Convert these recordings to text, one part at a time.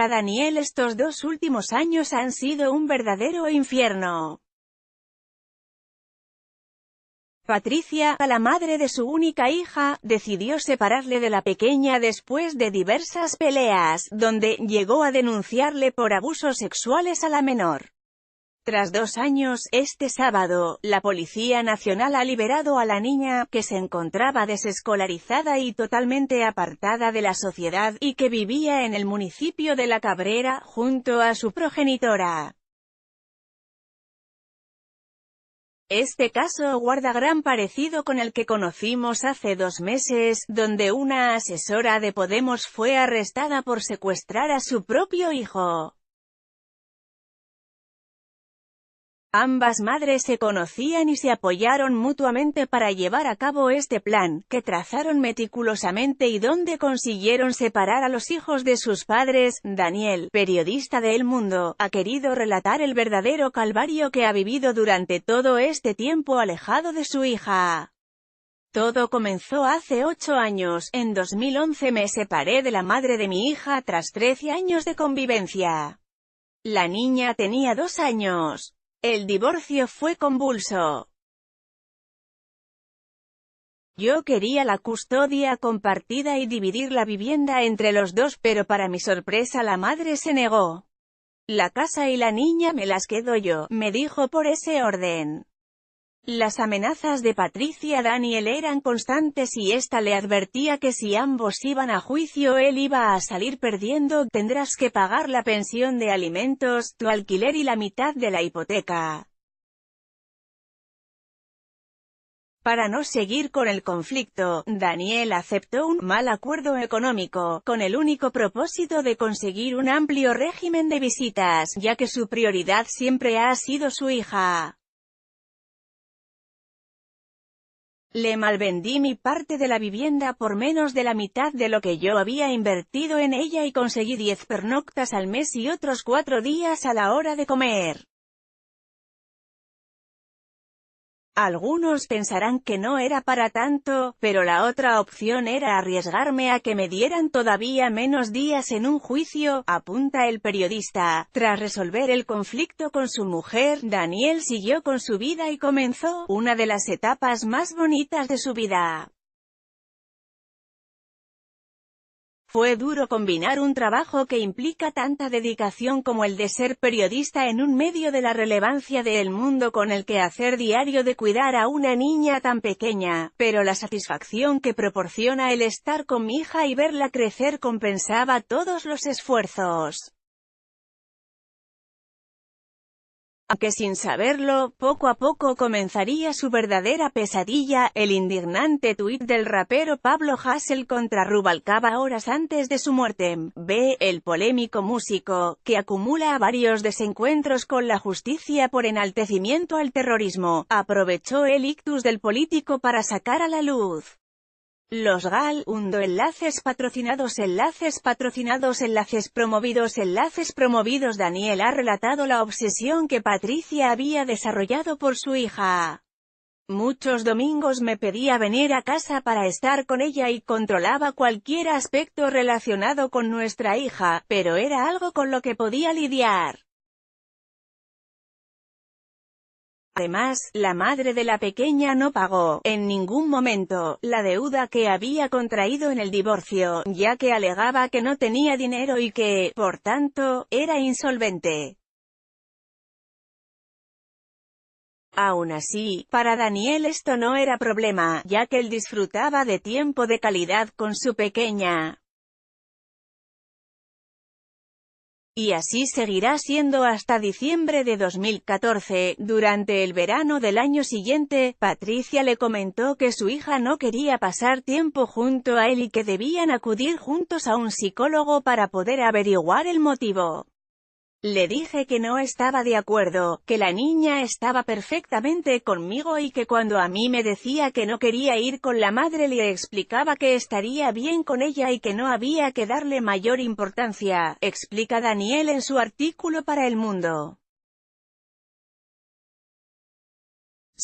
Para Daniel estos 2 últimos años han sido un verdadero infierno. Patricia, la madre de su única hija, decidió separarle de la pequeña después de diversas peleas, donde llegó a denunciarle por abusos sexuales a la menor. Tras 2 años, este sábado, la Policía Nacional ha liberado a la niña, que se encontraba desescolarizada y totalmente apartada de la sociedad, y que vivía en el municipio de La Cabrera, junto a su progenitora. Este caso guarda gran parecido con el que conocimos hace 2 meses, donde una asesora de Podemos fue arrestada por secuestrar a su propio hijo. Ambas madres se conocían y se apoyaron mutuamente para llevar a cabo este plan, que trazaron meticulosamente y donde consiguieron separar a los hijos de sus padres. Daniel, periodista de El Mundo, ha querido relatar el verdadero calvario que ha vivido durante todo este tiempo alejado de su hija. Todo comenzó hace 8 años, en 2011 me separé de la madre de mi hija tras 13 años de convivencia. La niña tenía 2 años. El divorcio fue convulso. Yo quería la custodia compartida y dividir la vivienda entre los dos, pero para mi sorpresa la madre se negó. La casa y la niña me las quedo yo, me dijo por ese orden. Las amenazas de Patricia a Daniel eran constantes y ésta le advertía que si ambos iban a juicio él iba a salir perdiendo. Tendrás que pagar la pensión de alimentos, tu alquiler y la mitad de la hipoteca. Para no seguir con el conflicto, Daniel aceptó un mal acuerdo económico, con el único propósito de conseguir un amplio régimen de visitas, ya que su prioridad siempre ha sido su hija. Le malvendí mi parte de la vivienda por menos de la mitad de lo que yo había invertido en ella y conseguí 10 pernoctas al mes y otros 4 días a la hora de comer. Algunos pensarán que no era para tanto, pero la otra opción era arriesgarme a que me dieran todavía menos días en un juicio, apunta el periodista. Tras resolver el conflicto con su mujer, Daniel siguió con su vida y comenzó una de las etapas más bonitas de su vida. Fue duro combinar un trabajo que implica tanta dedicación como el de ser periodista en un medio de la relevancia de El Mundo con el quehacer diario de cuidar a una niña tan pequeña, pero la satisfacción que proporciona el estar con mi hija y verla crecer compensaba todos los esfuerzos. Aunque sin saberlo, poco a poco comenzaría su verdadera pesadilla, el indignante tuit del rapero Pablo Hasél contra Rubalcaba horas antes de su muerte. B. El polémico músico, que acumula varios desencuentros con la justicia por enaltecimiento al terrorismo, aprovechó el ictus del político para sacar a la luz los hundo enlaces patrocinados, enlaces promovidos. Daniel ha relatado la obsesión que Patricia había desarrollado por su hija. Muchos domingos me pedía venir a casa para estar con ella y controlaba cualquier aspecto relacionado con nuestra hija, pero era algo con lo que podía lidiar. Además, la madre de la pequeña no pagó, en ningún momento, la deuda que había contraído en el divorcio, ya que alegaba que no tenía dinero y que, por tanto, era insolvente. Aún así, para Daniel esto no era problema, ya que él disfrutaba de tiempo de calidad con su pequeña. Y así seguirá siendo hasta diciembre de 2014. Durante el verano del año siguiente, Patricia le comentó que su hija no quería pasar tiempo junto a él y que debían acudir juntos a un psicólogo para poder averiguar el motivo. Le dije que no estaba de acuerdo, que la niña estaba perfectamente conmigo y que cuando a mí me decía que no quería ir con la madre le explicaba que estaría bien con ella y que no había que darle mayor importancia, explica Daniel en su artículo para El Mundo.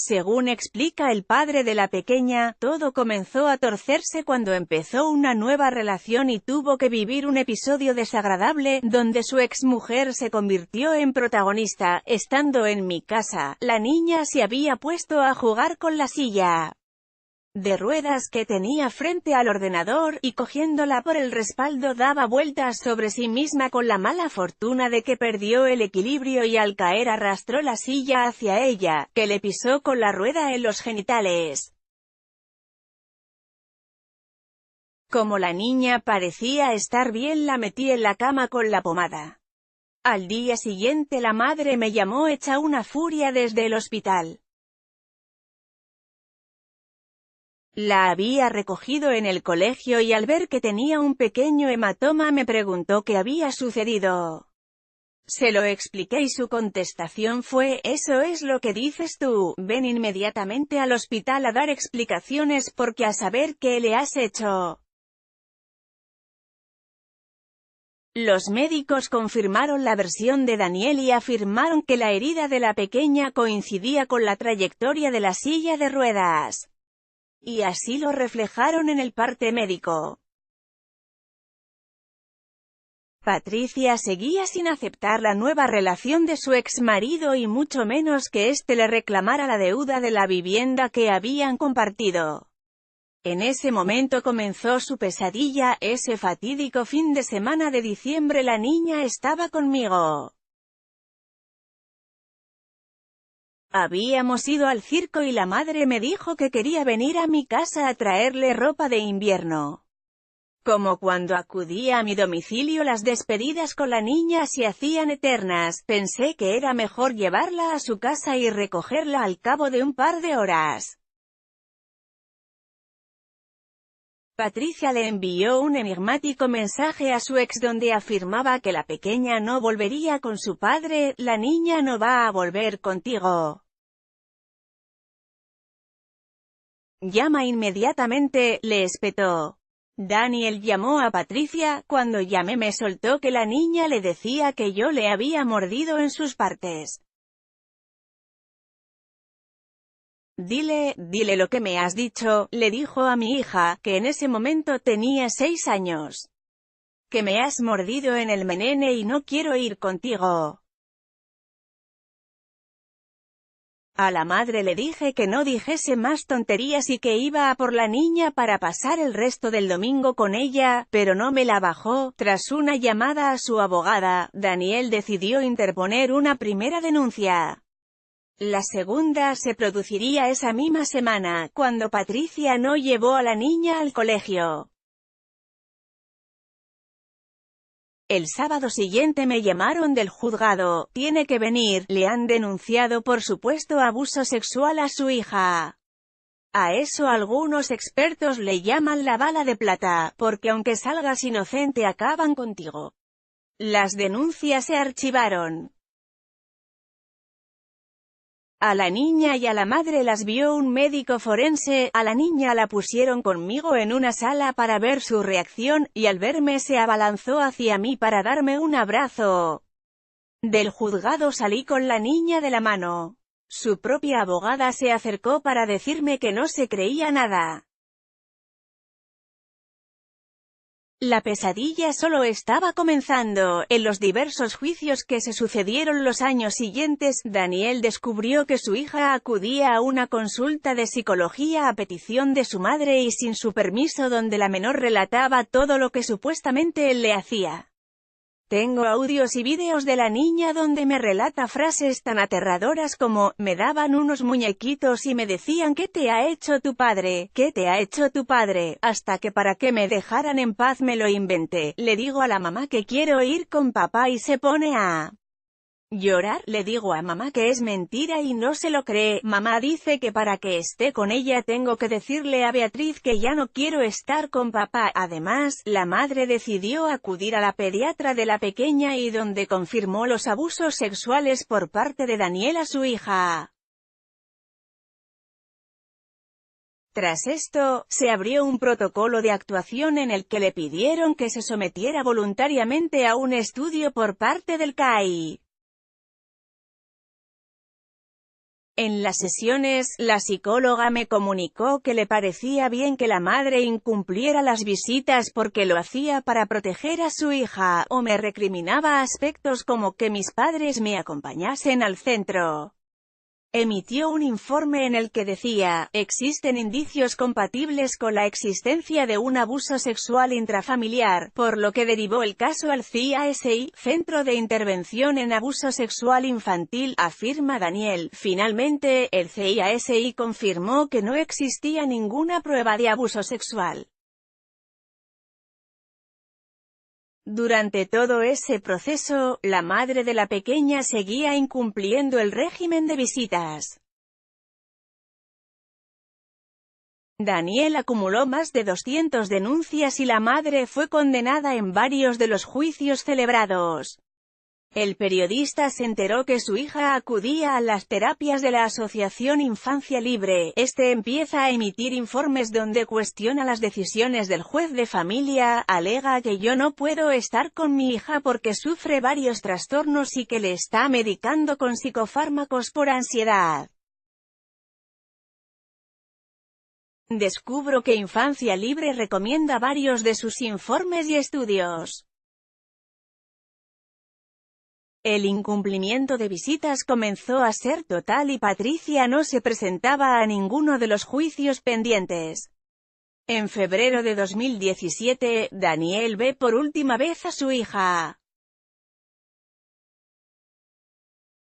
Según explica el padre de la pequeña, todo comenzó a torcerse cuando empezó una nueva relación y tuvo que vivir un episodio desagradable, donde su exmujer se convirtió en protagonista. Estando en mi casa, la niña se había puesto a jugar con la silla de ruedas que tenía frente al ordenador, y cogiéndola por el respaldo daba vueltas sobre sí misma con la mala fortuna de que perdió el equilibrio y al caer arrastró la silla hacia ella, que le pisó con la rueda en los genitales. Como la niña parecía estar bien, la metí en la cama con la pomada. Al día siguiente la madre me llamó hecha una furia desde el hospital. La había recogido en el colegio y al ver que tenía un pequeño hematoma me preguntó qué había sucedido. Se lo expliqué y su contestación fue: «Eso es lo que dices tú, ven inmediatamente al hospital a dar explicaciones porque a saber qué le has hecho». Los médicos confirmaron la versión de Daniel y afirmaron que la herida de la pequeña coincidía con la trayectoria de la silla de ruedas. Y así lo reflejaron en el parte médico. Patricia seguía sin aceptar la nueva relación de su exmarido y mucho menos que éste le reclamara la deuda de la vivienda que habían compartido. En ese momento comenzó su pesadilla. Ese fatídico fin de semana de diciembre la niña estaba conmigo. Habíamos ido al circo y la madre me dijo que quería venir a mi casa a traerle ropa de invierno. Como cuando acudía a mi domicilio las despedidas con la niña se hacían eternas, pensé que era mejor llevarla a su casa y recogerla al cabo de un par de horas. Patricia le envió un enigmático mensaje a su ex donde afirmaba que la pequeña no volvería con su padre. «La niña no va a volver contigo. Llama inmediatamente», le espetó. Daniel llamó a Patricia. Cuando llamé me soltó que la niña le decía que yo le había mordido en sus partes. Dile lo que me has dicho», le dijo a mi hija, que en ese momento tenía 6 años. «Que me has mordido en el menene y no quiero ir contigo». A la madre le dije que no dijese más tonterías y que iba a por la niña para pasar el resto del domingo con ella, pero no me la bajó. Tras una llamada a su abogada, Daniel decidió interponer una primera denuncia. La segunda se produciría esa misma semana, cuando Patricia no llevó a la niña al colegio. El sábado siguiente me llamaron del juzgado. «Tiene que venir, le han denunciado por supuesto abuso sexual a su hija». A eso algunos expertos le llaman la bala de plata, porque aunque salgas inocente acaban contigo. Las denuncias se archivaron. A la niña y a la madre las vio un médico forense. A la niña la pusieron conmigo en una sala para ver su reacción, y al verme se abalanzó hacia mí para darme un abrazo. Del juzgado salí con la niña de la mano. Su propia abogada se acercó para decirme que no se creía nada. La pesadilla solo estaba comenzando. En los diversos juicios que se sucedieron los años siguientes, Daniel descubrió que su hija acudía a una consulta de psicología a petición de su madre y sin su permiso, donde la menor relataba todo lo que supuestamente él le hacía. Tengo audios y vídeos de la niña donde me relata frases tan aterradoras como: «Me daban unos muñequitos y me decían ¿qué te ha hecho tu padre? ¿Qué te ha hecho tu padre?», hasta que para que me dejaran en paz me lo inventé. Le digo a la mamá que quiero ir con papá y se pone a llorar. Le digo a mamá que es mentira y no se lo cree. Mamá dice que para que esté con ella tengo que decirle a Beatriz que ya no quiero estar con papá. Además, la madre decidió acudir a la pediatra de la pequeña y donde confirmó los abusos sexuales por parte de Daniel a su hija. Tras esto, se abrió un protocolo de actuación en el que le pidieron que se sometiera voluntariamente a un estudio por parte del CAI. En las sesiones, la psicóloga me comunicó que le parecía bien que la madre incumpliera las visitas porque lo hacía para proteger a su hija, o me recriminaba aspectos como que mis padres me acompañasen al centro. Emitió un informe en el que decía, existen indicios compatibles con la existencia de un abuso sexual intrafamiliar, por lo que derivó el caso al CIASI, Centro de Intervención en Abuso Sexual Infantil, afirma Daniel. Finalmente, el CIASI confirmó que no existía ninguna prueba de abuso sexual. Durante todo ese proceso, la madre de la pequeña seguía incumpliendo el régimen de visitas. Daniel acumuló más de 200 denuncias y la madre fue condenada en varios de los juicios celebrados. El periodista se enteró que su hija acudía a las terapias de la Asociación Infancia Libre. Este empieza a emitir informes donde cuestiona las decisiones del juez de familia, alega que yo no puedo estar con mi hija porque sufre varios trastornos y que le está medicando con psicofármacos por ansiedad. Descubro que Infancia Libre recomienda varios de sus informes y estudios. El incumplimiento de visitas comenzó a ser total y Patricia no se presentaba a ninguno de los juicios pendientes. En febrero de 2017, Daniel ve por última vez a su hija.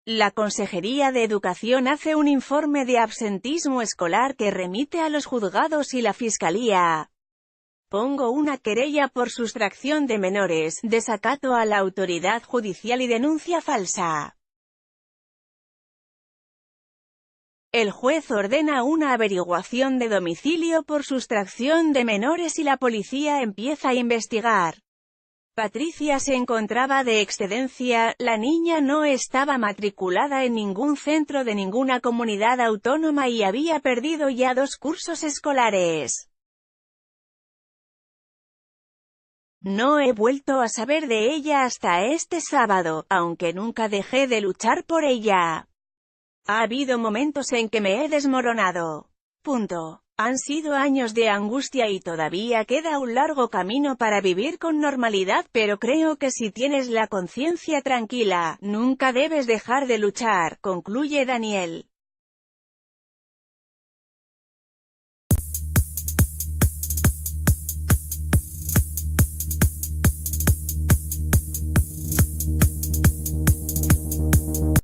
La Consejería de Educación hace un informe de absentismo escolar que remite a los juzgados y la Fiscalía. Pongo una querella por sustracción de menores, desacato a la autoridad judicial y denuncia falsa. El juez ordena una averiguación de domicilio por sustracción de menores y la policía empieza a investigar. Patricia se encontraba de excedencia, la niña no estaba matriculada en ningún centro de ninguna comunidad autónoma y había perdido ya 2 cursos escolares. No he vuelto a saber de ella hasta este sábado, aunque nunca dejé de luchar por ella. Ha habido momentos en que me he desmoronado. Han sido años de angustia y todavía queda un largo camino para vivir con normalidad, pero creo que si tienes la conciencia tranquila, nunca debes dejar de luchar, concluye Daniel.